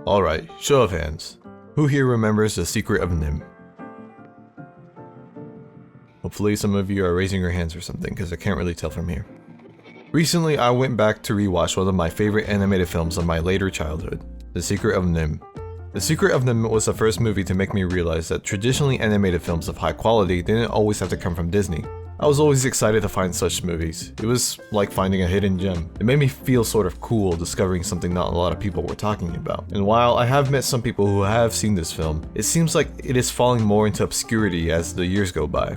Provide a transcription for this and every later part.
Alright, show of hands. Who here remembers The Secret of NIMH? Hopefully some of you are raising your hands or something, because I can't really tell from here. Recently, I went back to rewatch one of my favorite animated films of my later childhood, The Secret of NIMH. The Secret of NIMH was the first movie to make me realize that traditionally animated films of high quality didn't always have to come from Disney. I was always excited to find such movies. It was like finding a hidden gem. It made me feel sort of cool discovering something not a lot of people were talking about. And while I have met some people who have seen this film, it seems like it is falling more into obscurity as the years go by.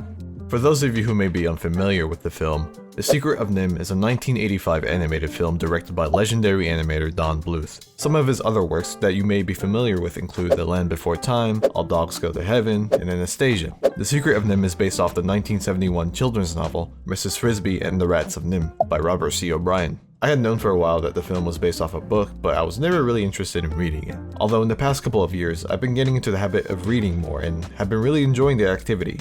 For those of you who may be unfamiliar with the film, The Secret of NIMH is a 1985 animated film directed by legendary animator Don Bluth. Some of his other works that you may be familiar with include The Land Before Time, All Dogs Go to Heaven, and Anastasia. The Secret of NIMH is based off the 1971 children's novel Mrs. Frisby and the Rats of NIMH by Robert C. O'Brien. I had known for a while that the film was based off a book, but I was never really interested in reading it. Although in the past couple of years, I've been getting into the habit of reading more and have been really enjoying the activity.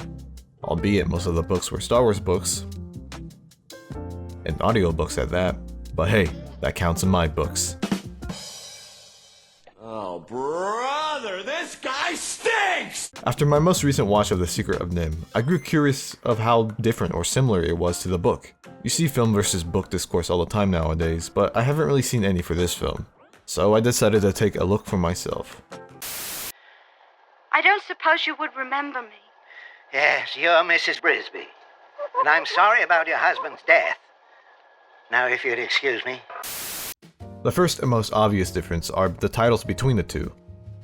Albeit most of the books were Star Wars books, and audiobooks at that, but hey, that counts in my books. Oh brother, this guy stinks! After my most recent watch of The Secret of NIMH, I grew curious of how different or similar it was to the book. You see film versus book discourse all the time nowadays, but I haven't really seen any for this film. So I decided to take a look for myself. I don't suppose you would remember me. Yes, you're Mrs. Frisby. And I'm sorry about your husband's death. Now, if you'd excuse me. The first and most obvious difference are the titles between the two.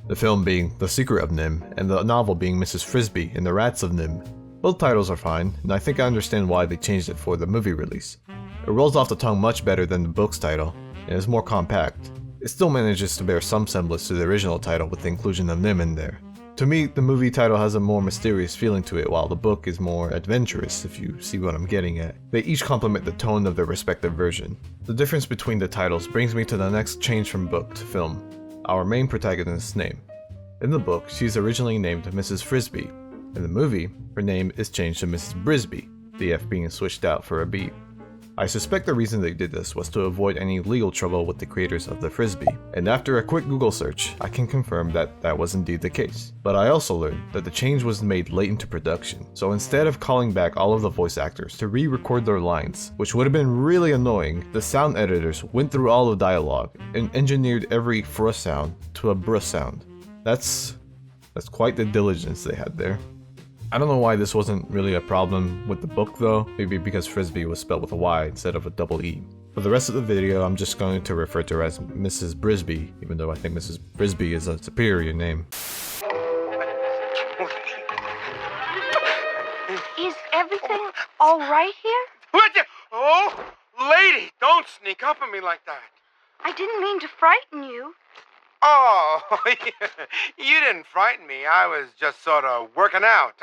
The film being The Secret of NIMH, and the novel being Mrs. Frisby and the Rats of NIMH. Both titles are fine, and I think I understand why they changed it for the movie release. It rolls off the tongue much better than the book's title, and is more compact. It still manages to bear some semblance to the original title with the inclusion of NIMH in there. To me, the movie title has a more mysterious feeling to it, while the book is more adventurous, if you see what I'm getting at. They each complement the tone of their respective version. The difference between the titles brings me to the next change from book to film, our main protagonist's name. In the book, she's originally named Mrs. Frisby. In the movie, her name is changed to Mrs. Brisby, the F being switched out for a B. I suspect the reason they did this was to avoid any legal trouble with the creators of the Frisby, and after a quick Google search, I can confirm that that was indeed the case. But I also learned that the change was made late into production, so instead of calling back all of the voice actors to re-record their lines, which would have been really annoying, the sound editors went through all the dialogue and engineered every fr sound to a br sound. That's quite the diligence they had there. I don't know why this wasn't really a problem with the book though, maybe because Frisby was spelled with a Y instead of a double E. For the rest of the video, I'm just going to refer to her as Mrs. Brisby, even though I think Mrs. Frisby is a superior name. Is everything all right here? What the? Oh, lady, don't sneak up on me like that. I didn't mean to frighten you. Oh, you didn't frighten me. I was just sort of working out.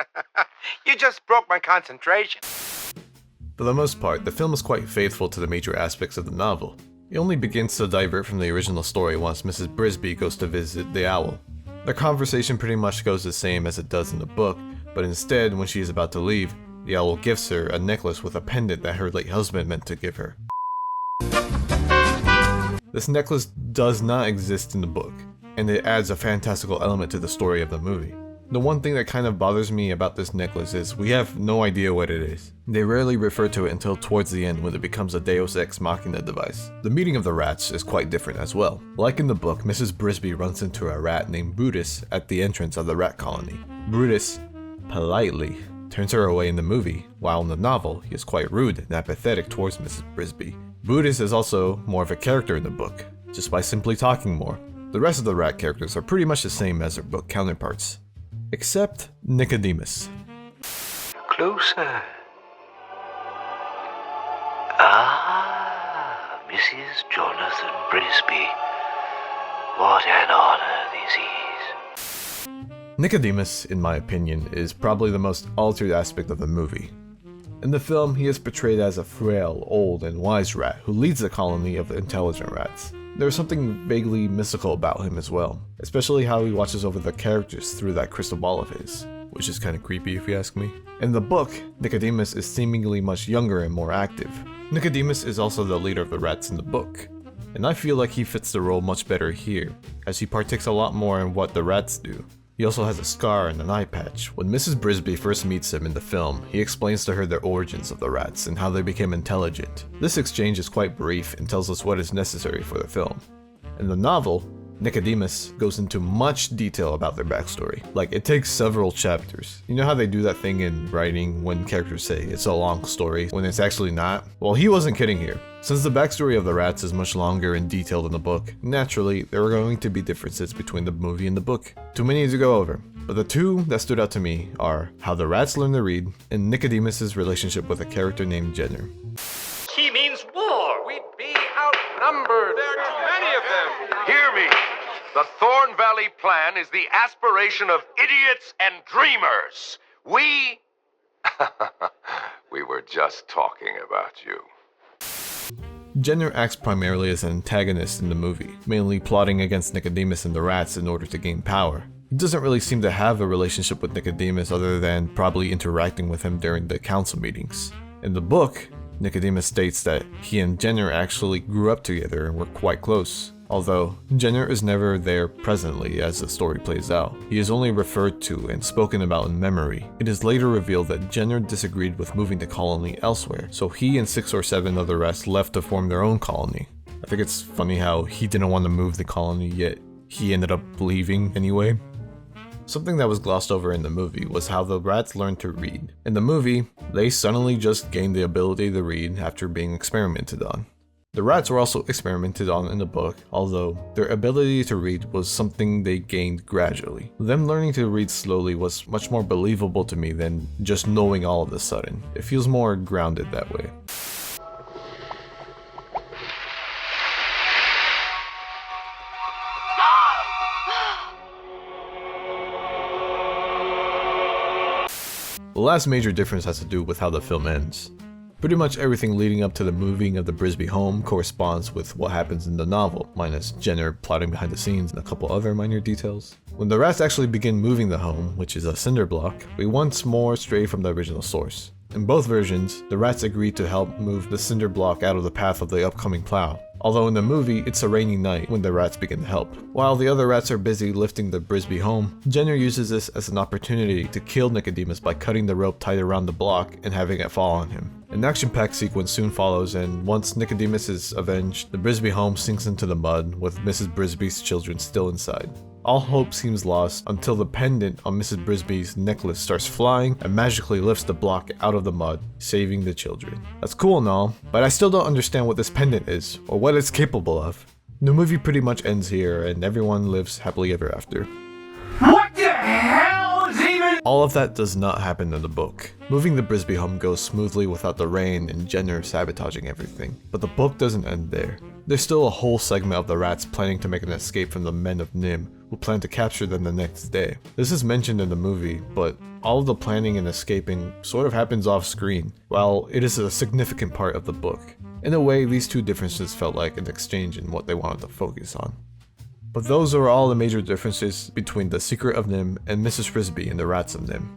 You just broke my concentration. For the most part, the film is quite faithful to the major aspects of the novel. It only begins to divert from the original story once Mrs. Brisby goes to visit the owl. Their conversation pretty much goes the same as it does in the book, but instead, when she is about to leave, the owl gives her a necklace with a pendant that her late husband meant to give her. This necklace does not exist in the book, and it adds a fantastical element to the story of the movie. The one thing that kind of bothers me about this necklace is we have no idea what it is. They rarely refer to it until towards the end when it becomes a Deus Ex Machina device. The meeting of the rats is quite different as well. Like in the book, Mrs. Brisby runs into a rat named Brutus at the entrance of the rat colony. Brutus politely turns her away in the movie, while in the novel, he is quite rude and apathetic towards Mrs. Brisby. Brutus is also more of a character in the book, just by simply talking more. The rest of the rat characters are pretty much the same as their book counterparts, except Nicodemus. Closer. Ah, Mrs. Jonathan Brisby. What an honor this is. Nicodemus, in my opinion, is probably the most altered aspect of the movie. In the film, he is portrayed as a frail, old, and wise rat who leads the colony of intelligent rats. There's something vaguely mystical about him as well, especially how he watches over the characters through that crystal ball of his, which is kinda creepy if you ask me. In the book, Nicodemus is seemingly much younger and more active. Nicodemus is also the leader of the rats in the book. and I feel like he fits the role much better here, as he partakes a lot more in what the rats do. He also has a scar and an eye patch. When Mrs. Frisby first meets him in the film, he explains to her the origins of the rats and how they became intelligent. This exchange is quite brief and tells us what is necessary for the film. In the novel, Nicodemus goes into much detail about their backstory. Like, it takes several chapters. You know how they do that thing in writing when characters say it's a long story when it's actually not? Well, he wasn't kidding here. Since the backstory of the rats is much longer and detailed in the book, naturally, there are going to be differences between the movie and the book. Too many to go over. But the two that stood out to me are how the rats learn to read and Nicodemus' relationship with a character named Jenner. He means war. We'd be outnumbered. There are too many of them. Hear me. The Thorn Valley Plan is the aspiration of idiots and dreamers. We were just talking about you. Jenner acts primarily as an antagonist in the movie, mainly plotting against Nicodemus and the rats in order to gain power. He doesn't really seem to have a relationship with Nicodemus other than probably interacting with him during the council meetings. In the book, Nicodemus states that he and Jenner actually grew up together and were quite close. Although, Jenner is never there presently as the story plays out. He is only referred to and spoken about in memory. It is later revealed that Jenner disagreed with moving the colony elsewhere, so he and 6 or 7 of the rest left to form their own colony. I think it's funny how he didn't want to move the colony, yet he ended up leaving anyway. Something that was glossed over in the movie was how the rats learned to read. In the movie, they suddenly just gained the ability to read after being experimented on. The rats were also experimented on in the book, although their ability to read was something they gained gradually. Them learning to read slowly was much more believable to me than just knowing all of a sudden. It feels more grounded that way. The last major difference has to do with how the film ends. Pretty much everything leading up to the moving of the Frisby home corresponds with what happens in the novel, minus Jenner plotting behind the scenes and a couple other minor details. When the rats actually begin moving the home, which is a cinder block, we once more stray from the original source. In both versions, the rats agree to help move the cinder block out of the path of the upcoming plow. Although in the movie, it's a rainy night when the rats begin to help. While the other rats are busy lifting the Frisby home, Jenner uses this as an opportunity to kill Nicodemus by cutting the rope tied around the block and having it fall on him. An action-packed sequence soon follows, and once Nicodemus is avenged, the Frisby home sinks into the mud with Mrs. Frisby's children still inside. All hope seems lost until the pendant on Mrs. Frisby's necklace starts flying and magically lifts the block out of the mud, saving the children. That's cool and all, but I still don't understand what this pendant is, or what it's capable of. The movie pretty much ends here, and everyone lives happily ever after. What the hell is even? All of that does not happen in the book. Moving the Frisby home goes smoothly without the rain and Jenner sabotaging everything, but the book doesn't end there. There's still a whole segment of the rats planning to make an escape from the men of NIMH, who plan to capture them the next day. This is mentioned in the movie, but all of the planning and escaping sort of happens off screen, while it is a significant part of the book. In a way, these two differences felt like an exchange in what they wanted to focus on. But those are all the major differences between The Secret of NIMH and Mrs. Frisby and the Rats of NIMH.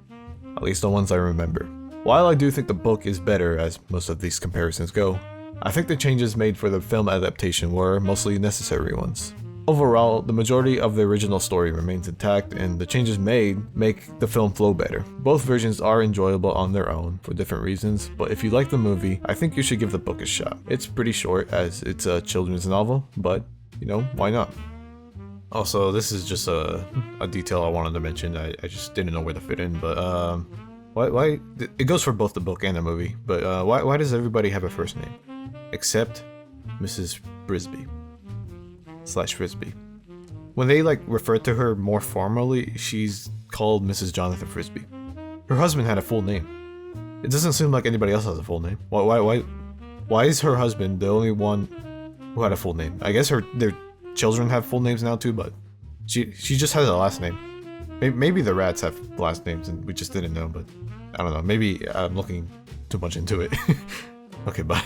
At least the ones I remember. While I do think the book is better, as most of these comparisons go, I think the changes made for the film adaptation were mostly necessary ones. Overall, the majority of the original story remains intact, and the changes made make the film flow better. Both versions are enjoyable on their own for different reasons, but if you like the movie, I think you should give the book a shot. It's pretty short as it's a children's novel, but, you know, why not? Also, this is just a detail I wanted to mention. I just didn't know where to fit in, but why it goes for both the book and the movie, but why does everybody have a first name? Except Mrs. Frisby. /Frisby. When they refer to her more formally, she's called Mrs. Jonathan Frisby. Her husband had a full name. It doesn't seem like anybody else has a full name. Why is her husband the only one who had a full name? I guess their children have full names now too, but she just has a last name. Maybe the rats have last names and we just didn't know, but I don't know. Maybe I'm looking too much into it. Okay, bye.